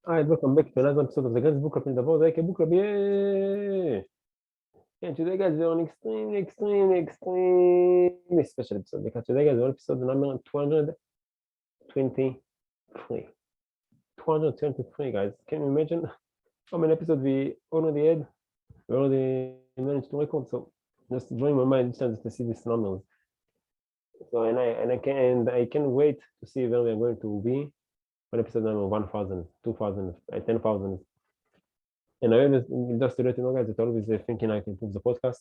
Alright, welcome back to another episode of the Guys Book Club in the World, aka Book Club, yay! And today, guys, we're on extremely special episode, because today, guys, we're on episode number 223. 223, guys. Can you imagine how many episodes we already had? We already managed to record, so just blowing my mind each time just to see these numbers. So, I can't wait to see where we're going to be on episode number 1000, 2000, 10,000. And I always, just to let you know, guys, that always thinking I can improve the podcast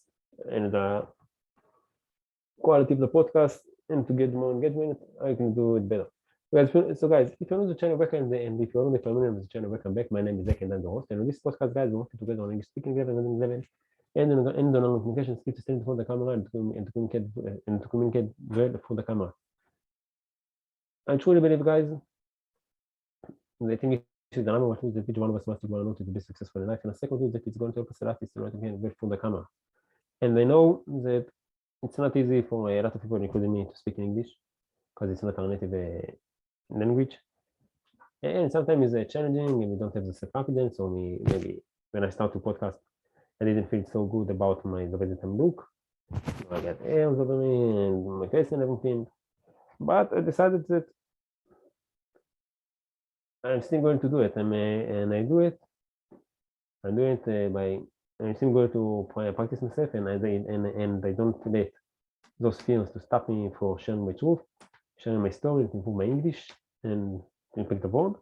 and the quality of the podcast, and to get more engagement, I can do it better. So guys, if you're on the channel, welcome, and if you're already familiar with the channel, welcome back. My name is Zach, and I'm the host. And on this podcast, guys, we want you to get on English speaking level, and on communication skills to stand before the camera and to communicate well before the camera. I truly believe, guys, I think is the number one thing that each one of us must do to be successful in life. And the second thing that it's going to help us a lot is to learn to get from the camera. And I know that it's not easy for a lot of people, including me, to speak in English because it's not our native language. And sometimes it's challenging, and we don't have the self-confidence, or maybe when I start to podcast, I didn't feel so good about the way that I look. I got hairs over me and my face and everything. But I decided that I'm still going to do it, and I do it. I do it I'm still going to practice myself, and I don't let those fears to stop me for sharing my truth, sharing my story, to improve my English, and impact the world.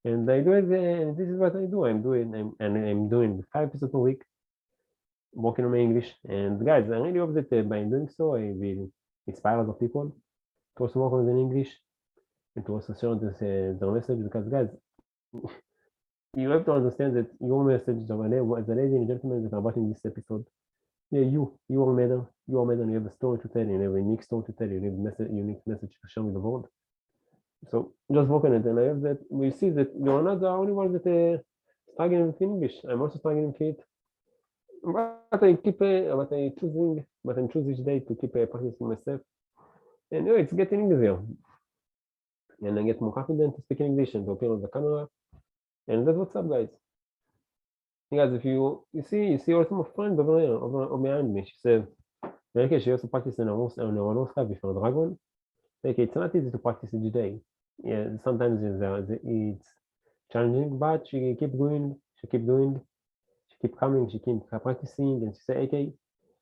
And I do it, and this is what I do. I'm doing 5 episodes a week, working on my English. And guys, I really hope that by doing so, I will inspire other people to also work on their English, and to also share their message, because guys, you have to understand that your message, the ladies and gentlemen that are watching this episode, yeah, you are matter. You are matter. You have a story to tell. You have a unique story to tell. You have a unique message to share with the world. So just work on it, and I hope that we see that you're not the only one that struggling with English. I'm also struggling with it, but I'm choosing each day to keep practicing myself, and it's getting easier, and I get more confident to speak English and to appear on the camera, and that's what's up, guys. Guys, if you see also my friend over there, over behind me. She said, okay, she also practiced on her own stuff with her dragon. Okay, it's not easy to practice each day. Yeah, sometimes it's challenging, but she keep doing, she keep coming, she keep practicing, and she say, okay,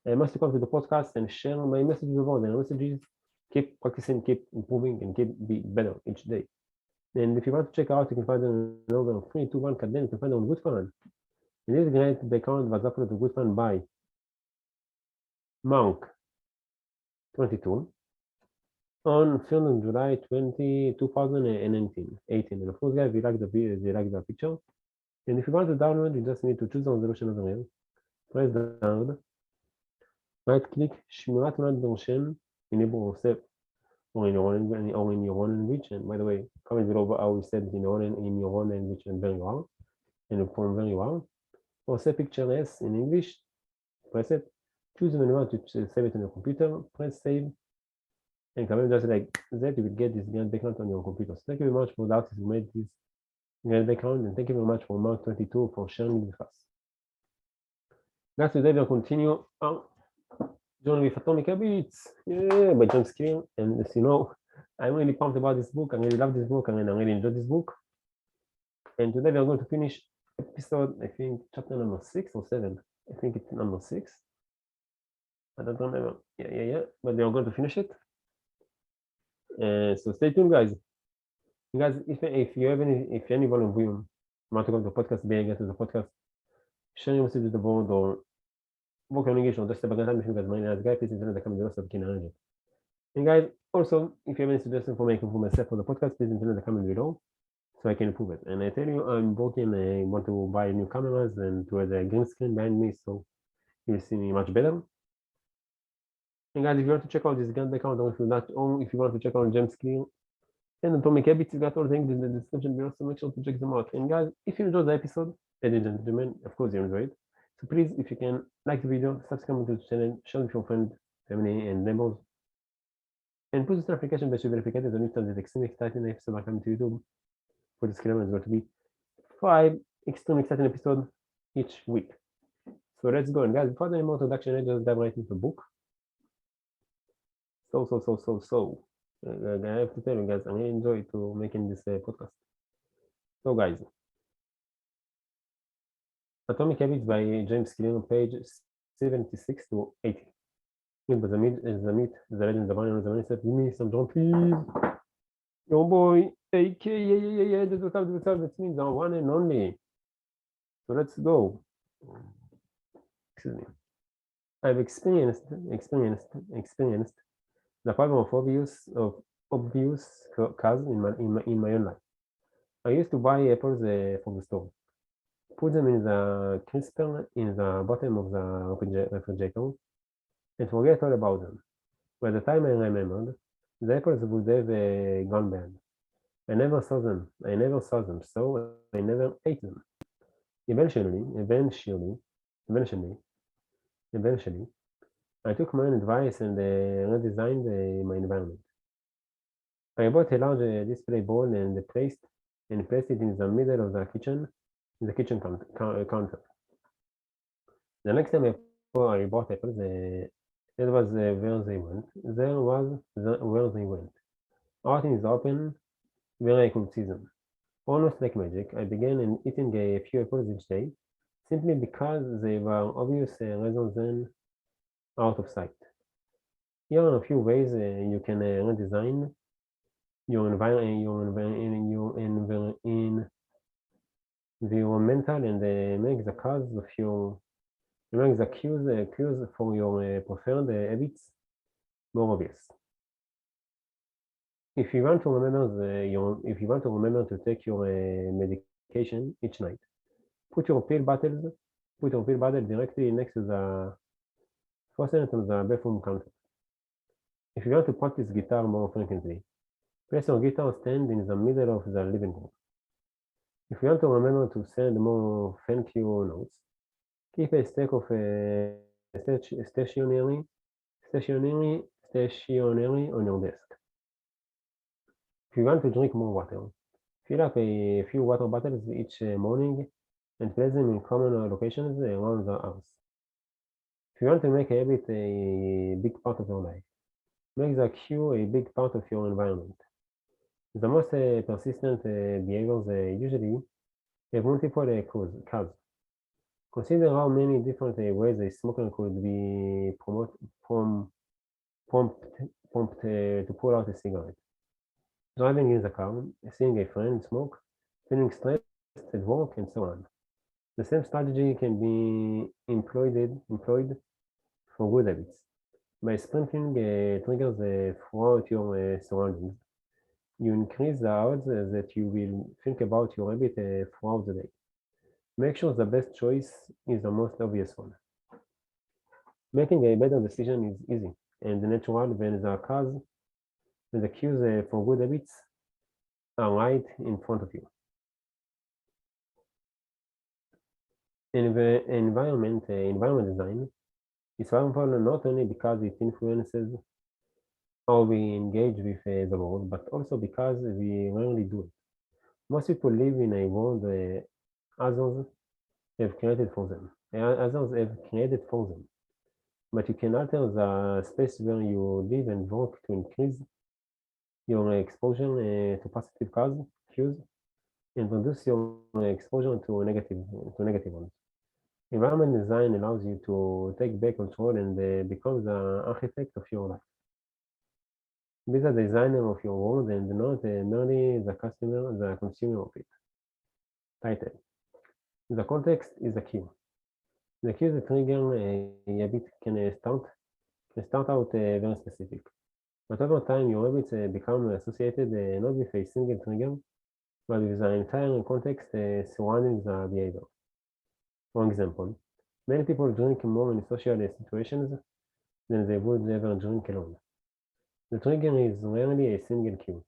I must come to the podcast and share my message with the world. And the message is keep practicing, keep improving, and keep be better each day. And if you want to check out, you can find it on over 321 Cadden. You can find it on Goodfan. And this great background was uploaded to Goodfan by Monk22 on film on July 2019. And of course, guys, we like the video, they like the picture. And if you want to download, you just need to choose the resolution over here. Press download. Right click, שמירת תמונת דורשן, enable or save, or in your own language. And by the way, comment below how we said in your own language and very well, and perform very well. Or save picture as in English. Press it. Choose when you want to save it on your computer. Press save. And come just like that, you will get this grand background on your computer. So thank you very much for the artist who made this grand background, and thank you very much for Mark22 for sharing it with us. Guys, today we'll continue on Journey with Atomic Habits, by James Clear. And as you know, I'm really pumped about this book. I really love this book, and I really enjoyed this book. And today we are going to finish episode, I think, chapter number 6 or 7. I think it's number 6. I don't remember. Yeah. But we are going to finish it. So stay tuned, guys. Guys, if any one of you want to go to the podcast, get to the podcast, share your message with the board, or work on English, or just about time, if you guys mind, as guys, please enter the comment below so we can arrange it. And guys, also, if you have any suggestions for making for myself for the podcast, please enter the comment below so I can improve it. And I tell you, I'm working. I want to buy new cameras and to have a green screen behind me, so you'll see me much better. And guys, if you want to check out this grand account, or if you want to check out James Clear and Atomic Habits, you got all the things in the description below, so make sure to check them out. And guys, if you enjoyed the episode, ladies and gentlemen, of course you enjoyed it. So please, if you can, like the video, subscribe to the channel, share with your friends, family, and neighbors, and put this notification bell to verify that the next time that extremely exciting episode are coming to YouTube. For this camera is going to be 5 extremely exciting episodes each week. So let's go. And guys, before any more introduction, let's just dive right into the book. So, I have to tell you guys, I really enjoy to making this podcast. So guys, Atomic Habits by James Clear, page 76 to 80. The myth, the legend, the one, the mindset. Give me some drum, please. Yo boy, AK, yeah, that's what's up, that's me, the one and only. So let's go. Excuse me. I've experienced the problem of obvious cars in my own life. I used to buy apples from the store, put them in the crisper in the bottom of the refrigerator, and forget all about them. By the time I remembered, the apples would have gone bad. I never saw them, so I never ate them. Eventually, I took my own advice and redesigned my environment. I bought a large display board and placed it in the middle of the kitchen, in the kitchen counter. The next time I bought apples, that was where they went. Where they went. Out in the open, where I could see them. Almost like magic, I began eating a few apples each day, simply because they were obvious rather than out of sight. Here are a few ways you can redesign your environmental and make the cues for your preferred habits more obvious. If you want to remember to take your medication each night, put your pill bottle directly next to the faucet on the bathroom counter. If you want to practice guitar more frequently, place your guitar stand in the middle of the living room. If you want to remember to send more thank you notes, keep a stack of stationery on your desk. If you want to drink more water, fill up a few water bottles each morning and place them in common locations around the house. If you want to make a habit a big part of your life, make the cue a big part of your environment. The most persistent behaviors usually have multiple causes. Consider how many different ways a smoker could be prompted to pull out a cigarette. Driving in the car, seeing a friend smoke, feeling stressed at work, and so on. The same strategy can be employed for good habits. By sprinkling triggers throughout your surroundings, you increase the odds that you will think about your habit throughout the day. Make sure the best choice is the most obvious one. Making a better decision is easy and natural when the cues for good habits are right in front of you. Environment design is powerful not only because it influences how we engage with the world, but also because we rarely do it. Most people live in a world others have created for them. But you can alter the space where you live and work to increase your exposure to positive cues and reduce your exposure to negative ones. Environment design allows you to take back control and become the architect of your life. Be the designer of your world and not merely the consumer of it. Title: The context is the cue. The cue that trigger a habit can start out very specific, but over time your habits become associated not with a single trigger, but with the entire context surrounding the behavior. For example, many people drink more in social situations than they would ever drink alone. The trigger is rarely a single cue,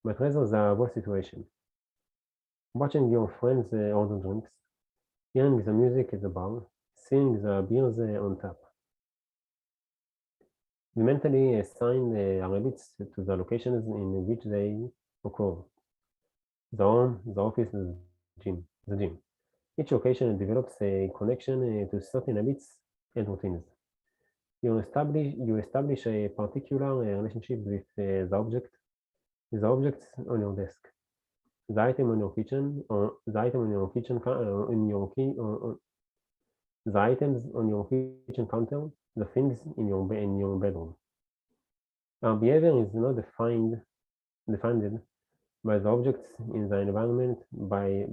but rather the whole situation. Watching your friends order drinks, hearing the music at the bar, seeing the beers on tap. We mentally assign our habits to the locations in which they occur: the home, the office, the gym. the gym. Each location develops a connection to certain habits and routines. You establish a particular relationship with the objects on your desk, the item on your kitchen, or the item on your kitchen in your key, or the items on your kitchen counter, the things in your bedroom. Our behavior is not defined by the objects in the environment by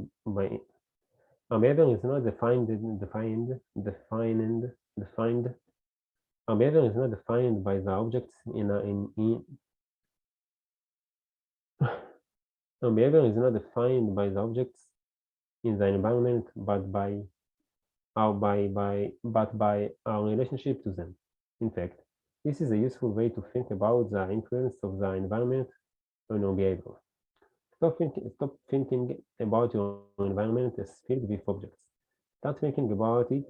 our behavior is not defined. Our behavior is not defined by the objects in our behavior is not defined by the objects in the environment, but by our relationship to them. In fact, this is a useful way to think about the influence of the environment on your behavior. Stop thinking about your environment as filled with objects. Start thinking about it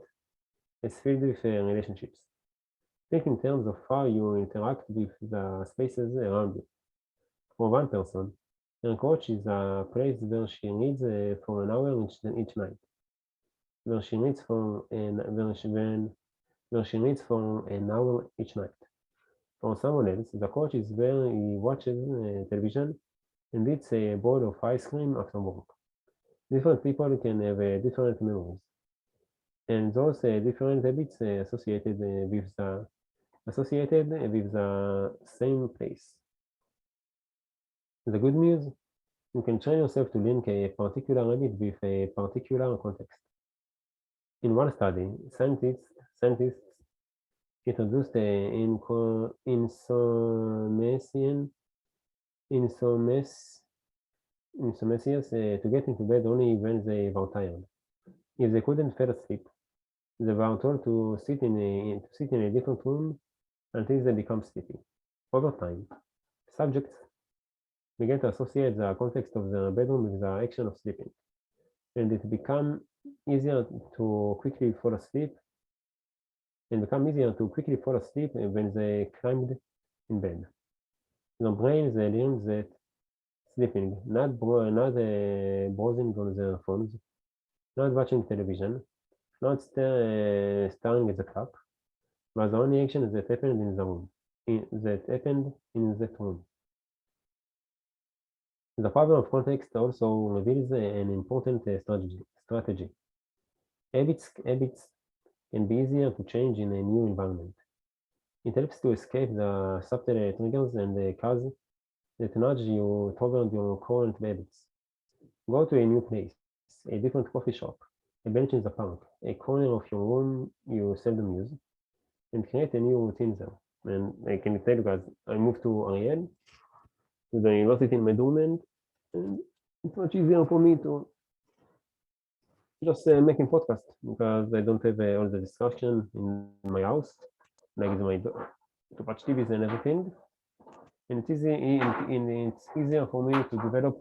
as filled with relationships. Think in terms of how you interact with the spaces around you. For one person, her couch is a place where she reads for an hour each night, where she reads for an hour each night. For someone else, the couch is where he watches television and eats a bowl of ice cream after work. Different people can have different memories, and those different habits associated with the same place. The good news, you can train yourself to link a particular habit with a particular context. In one study, scientists introduced insomniacs to get into bed only when they were tired. If they couldn't fall asleep, they were told to sit in a different room until they become sleepy. Over time, subjects began to associate the context of their bedroom with the action of sleeping, and it became easier to quickly fall asleep when they climbed in bed. The brains learned that sleeping, not browsing on their phones, not watching television, not staring at the clock, was the only action that happened in that room. The power of context also reveals an important strategy. Habits can be easier to change in a new environment. It helps to escape the subtle triggers and the cause that nudge you toward your current habits. Go to a new place, a different coffee shop, a bench in the park, a corner of your room you seldom use, and create a new routine there. And I can tell you guys, I moved to Ariel, to the university in Medulment, and it's much easier for me to just making podcast because I don't have all the distraction in my house, like to watch TVs and everything. And it's easier for me to develop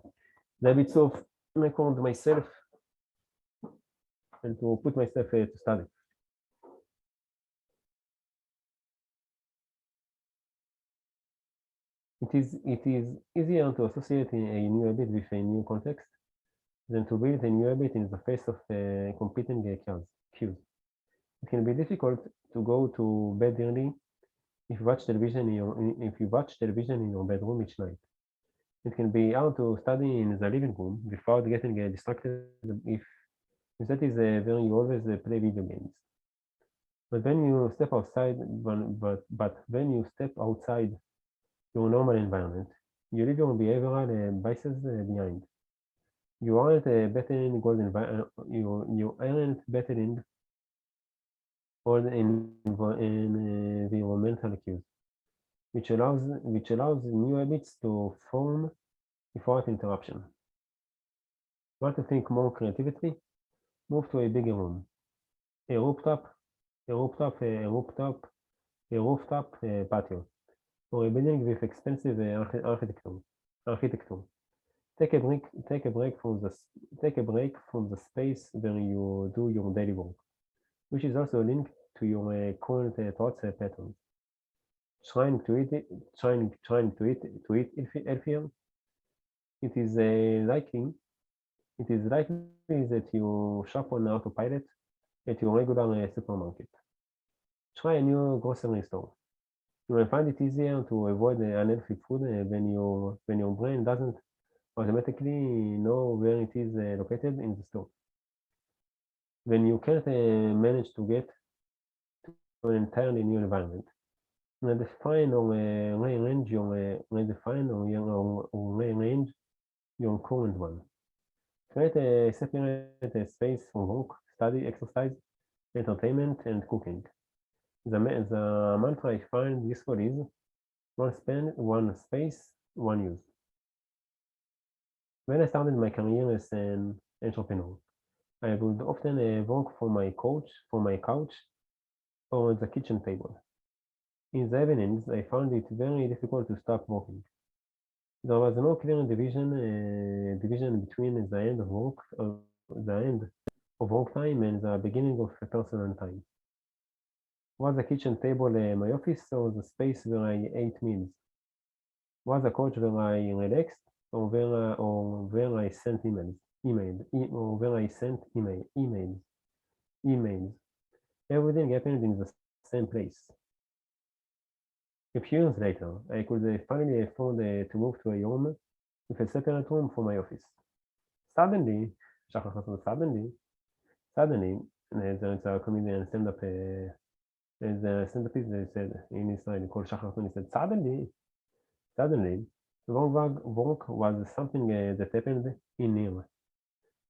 the habits of record myself and to put myself to study. It is easier to associate a new habit with a new context than to build a new habit in the face of competing cues. It can be difficult to go to bed early if you watch television in your bedroom each night. It can be hard to study in the living room without getting distracted if that is where you always play video games. But when you step outside your normal environment, you leave your behavioral biases behind. You aren't battling all environmental cues, which allows new habits to form without interruption. Want to think more creatively? Move to a bigger room, a rooftop, a rooftop, a rooftop, a rooftop patio, or a building with expensive architecture. Take a break from the space where you do your daily work, which is also linked to your current thoughts patterns. Trying to eat healthier. It is likely it is likely that you shop on autopilot at your regular supermarket. Try a new grocery store. You will find it easier to avoid unhealthy food when your brain doesn't automatically know where it is located in the store. When you can't manage to get to an entirely new environment, rearrange your current one. Create a separate space for work, study, exercise, entertainment, and cooking. The mantra I find useful is one space, one use. When I started my career as an entrepreneur, I would often work from my couch, or the kitchen table. In the evenings, I found it very difficult to stop working. There was no clear division between the end of work time and the beginning of personal time. Was the kitchen table my office or the space where I ate meals? Was the couch where I relaxed or where I sent emails? Everything happened in the same place. A few years later, I could finally afford to move to a room with a separate room for my office. Suddenly, suddenly, there's a comedian there's a stand-upist that said in Israel called Shachar Tun, he said, suddenly, work was something that happened in here,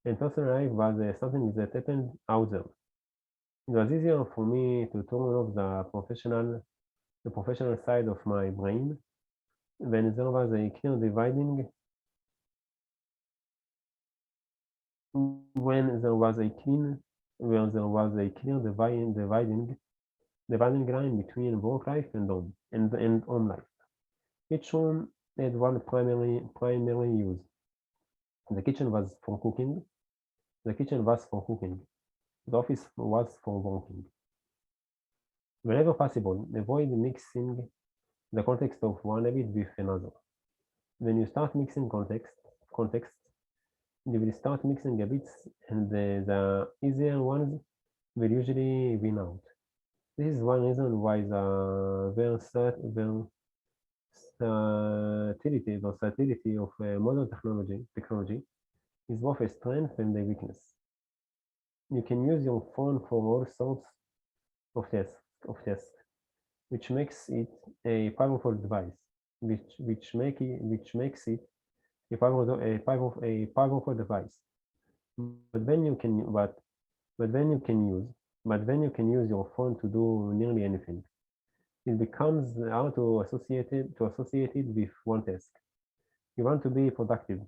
and personal life was something that happened out there. It was easier for me to turn off the professional side of my brain when there was a clear dividing line between work life and home life. Each room had one primary use. The kitchen was for cooking. The kitchen was for cooking. The office was for working. Whenever possible, avoid mixing the context of one habit with another. When you start mixing contexts, you will start mixing habits, and the easier ones will usually win out. This is one reason why the versatility of modern technology is both a strength and a weakness. You can use your phone for all sorts of tasks, which makes it a powerful device, which makes it a powerful device. But then you can but then you can use but then you can use your phone to do nearly anything. It becomes hard to associate it with one task. You want to be productive,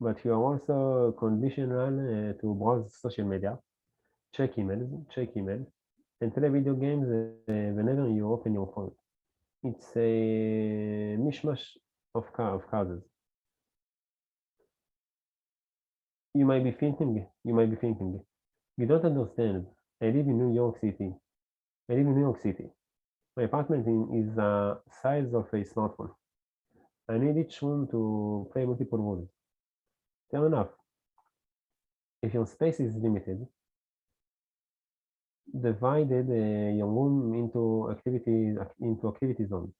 but you are also conditional to browse social media, check emails, and play video games whenever you open your phone. It's a mishmash of causes. You might be thinking, you don't understand. I live in New York City. I live in New York City. My apartment is the size of a smartphone. I need each room to play multiple roles. Fair enough. If your space is limited, divided your room into activity zones.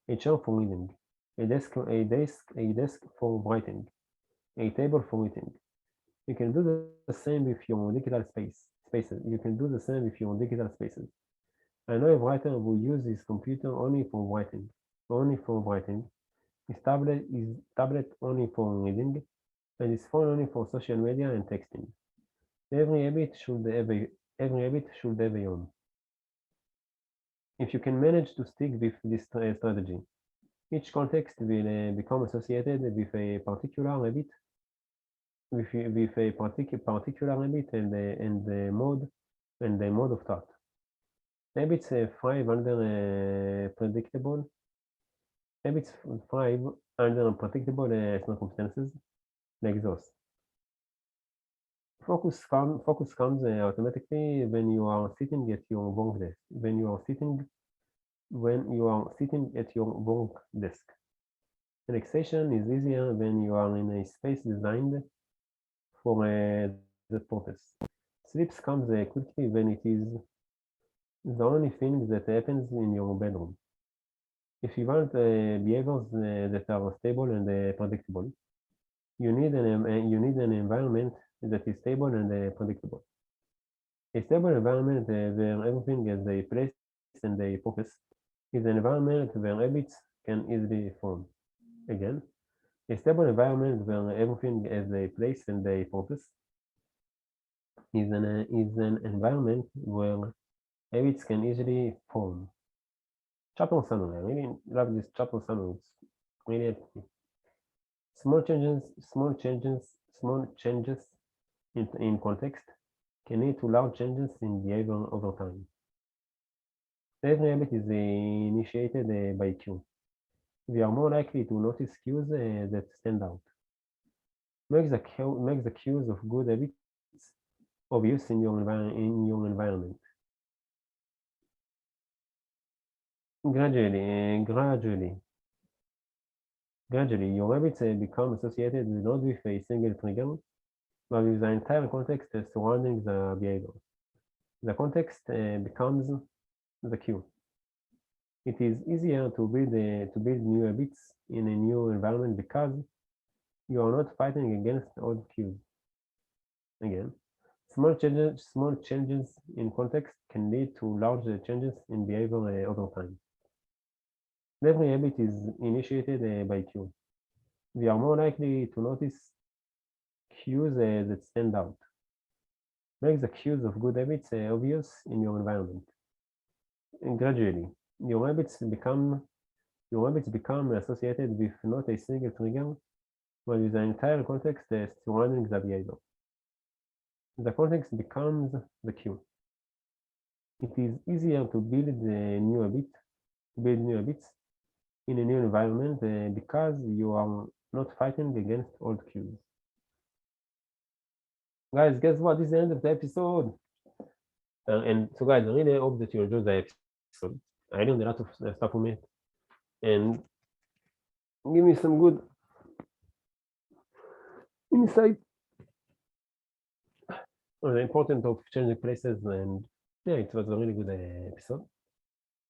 A chair for reading, a desk for writing, a table for eating. You can do the same with your digital spaces. You can do the same with your digital spaces. I know a writer who uses his computer only for writing, his tablet only for reading, and his phone only for social media and texting. Every habit should have a home. If you can manage to stick with this strategy, each context will become associated with a particular habit, and the mode of thought. Habits thrive habits thrive under unpredictable circumstances like those. Focus comes automatically when you are sitting at your work desk. When you are sitting at your work desk. Relaxation is easier when you are in a space designed for that purpose. Sleep comes quickly when it is the only thing that happens in your bedroom. If you want behaviors that are stable and predictable, you need an environment that is stable and predictable. A stable environment where everything has a place and a purpose is an environment where habits can easily form. Again, a stable environment where everything has a place and a purpose is an environment where habits can easily form. Chapter summary. I really love this chapter summary. It's really helpful me. Small changes in context can lead to large changes in behavior over time. Every habit is initiated by cue. We are more likely to notice cues that stand out. Make the cues of good habits obvious in your environment. Gradually, your habits become associated not with a single trigger, but with the entire context surrounding the behavior. The context becomes the cue. It is easier to build new habits in a new environment because you are not fighting against old cues. Again, small changes in context can lead to large changes in behavior over time. Every habit is initiated by cue. We are more likely to notice cues that stand out. Make the cues of good habits obvious in your environment. And gradually, your habits become associated with not a single trigger, but with the entire context surrounding the behavior. The context becomes the cue. It is easier to build new habits in a new environment because you are not fighting against old cues. Guys, guess what? This is the end of the episode. And so, guys, I really hope that you enjoyed the episode. I learned a lot of stuff from it, and give me some good insight on the importance of changing places. And yeah, it was a really good episode.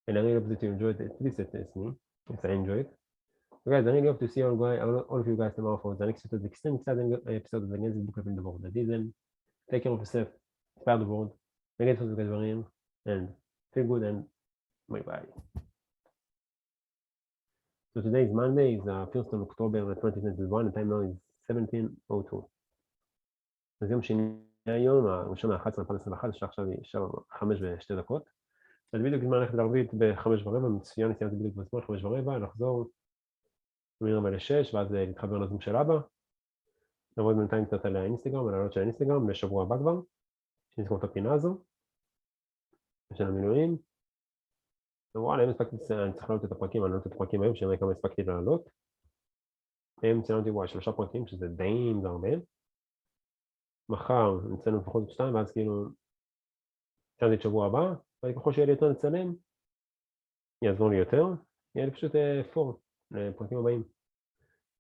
And I really hope that you enjoyed it. At least it's me. Yes, I enjoyed it. So guys, I really hope to see all of you guys tomorrow for the next episode, the exciting episode of the Against the Book of the World. Then take care of yourself, inspire the world, make it for the guys, and feel good and bye. So today is Monday, is 1st of October 2021, the time now is 17:02. אז יום שני היום, הראשון ה-11/2021, השעה עכשיו היא 5:02. אז בדיוק זמן ללכת לערבית ב-5:15, מצוין, סיימתי בדיוק בזמן, 5:15, לחזור מ-4:06, ואז להתחבר לזום של אבא. לעבוד בינתיים קצת על האינסטגרם, על העלות של האינסטגרם, לשבוע הבא כבר, שנזכור את הפינה הזו, של המילואים. וואלה, אם הספקתי, אני צריך לעלות את הפרקים, אני לעלות את הפרקים היום, שנראה כמה הספקתי לעלות. היום ציינו אותי 3 פרקים, שזה די הרבה. מחר נצלנו לפחות 2, ואז כאילו ציינו את שבוע הבא, וככל שיהיה לי יותר לצלם, יעזור לי יותר, יהיה לי פשוט פור לפרקים הבאים.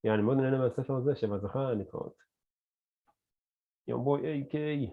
אני מאוד נהנה מהספר הזה, שבהצלחה, להתראות. יום בוי, איי קיי.